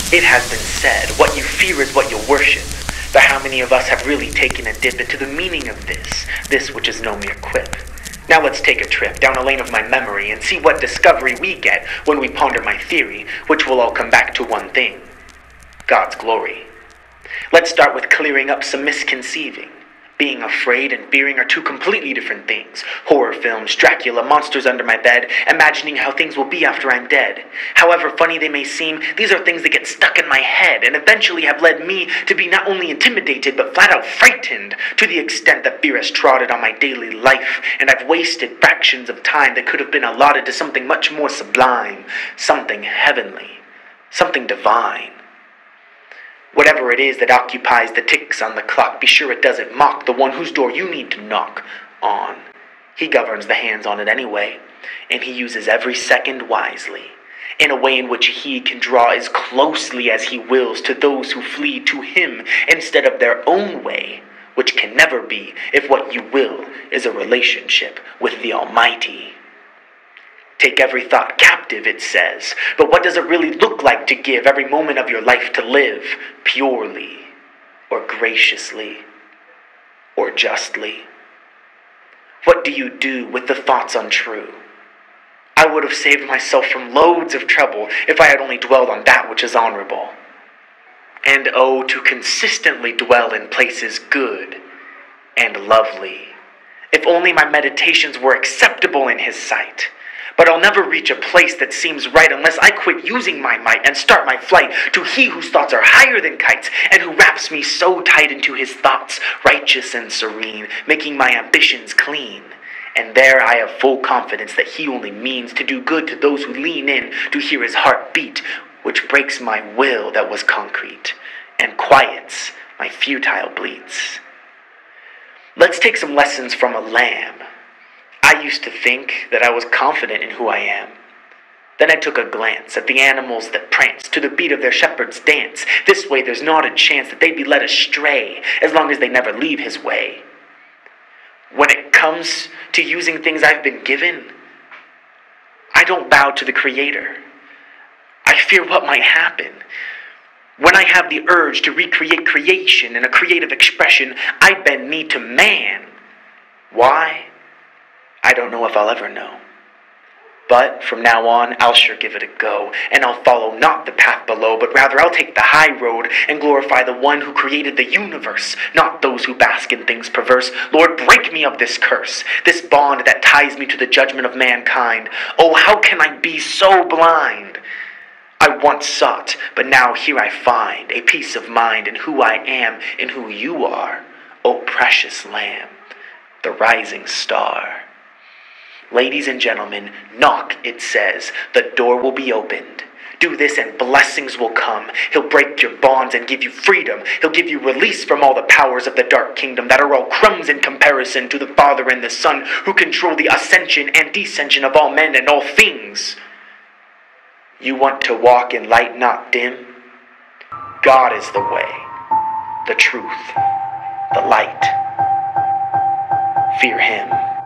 It has been said, what you fear is what you worship. But how many of us have really taken a dip into the meaning of this which is no mere quip? Now let's take a trip down a lane of my memory and see what discovery we get when we ponder my theory, which will all come back to one thing: God's glory. Let's start with clearing up some misconceiving. Being afraid and fearing are two completely different things. Horror films, Dracula, monsters under my bed, imagining how things will be after I'm dead. However funny they may seem, these are things that get stuck in my head and eventually have led me to be not only intimidated but flat out frightened, to the extent that fear has trotted on my daily life, and I've wasted fractions of time that could have been allotted to something much more sublime, something heavenly, something divine. Whatever it is that occupies the ticks on the clock, be sure it doesn't mock the one whose door you need to knock on. He governs the hands on it anyway, and he uses every second wisely, in a way in which he can draw as closely as he wills to those who flee to him instead of their own way, which can never be if what you will is a relationship with the Almighty. Take every thought captive, it says, but what does it really look like to give every moment of your life to live purely, or graciously, or justly? What do you do with the thoughts untrue? I would have saved myself from loads of trouble if I had only dwelled on that which is honorable. And oh, to consistently dwell in places good and lovely. If only my meditations were acceptable in his sight. But I'll never reach a place that seems right unless I quit using my might and start my flight to he whose thoughts are higher than kites, and who wraps me so tight into his thoughts, righteous and serene, making my ambitions clean. And there I have full confidence that he only means to do good to those who lean in to hear his heart beat, which breaks my will that was concrete, and quiets my futile bleats. Let's take some lessons from a lamb. I used to think that I was confident in who I am. Then I took a glance at the animals that prance to the beat of their shepherd's dance. This way there's not a chance that they'd be led astray, as long as they never leave his way. When it comes to using things I've been given, I don't bow to the Creator. I fear what might happen. When I have the urge to recreate creation in a creative expression, I bend knee to man. Why? I don't know if I'll ever know. But from now on, I'll sure give it a go, and I'll follow not the path below, but rather I'll take the high road and glorify the one who created the universe, not those who bask in things perverse. Lord, break me of this curse, this bond that ties me to the judgment of mankind. Oh, how can I be so blind? I once sought, but now here I find a peace of mind in who I am and who you are, O precious Lamb, the rising star. Ladies and gentlemen, knock, it says, the door will be opened. Do this and blessings will come. He'll break your bonds and give you freedom. He'll give you release from all the powers of the dark kingdom that are all crumbs in comparison to the Father and the Son, who control the ascension and descension of all men and all things. You want to walk in light not dim? God is the way, the truth, the light. Fear him.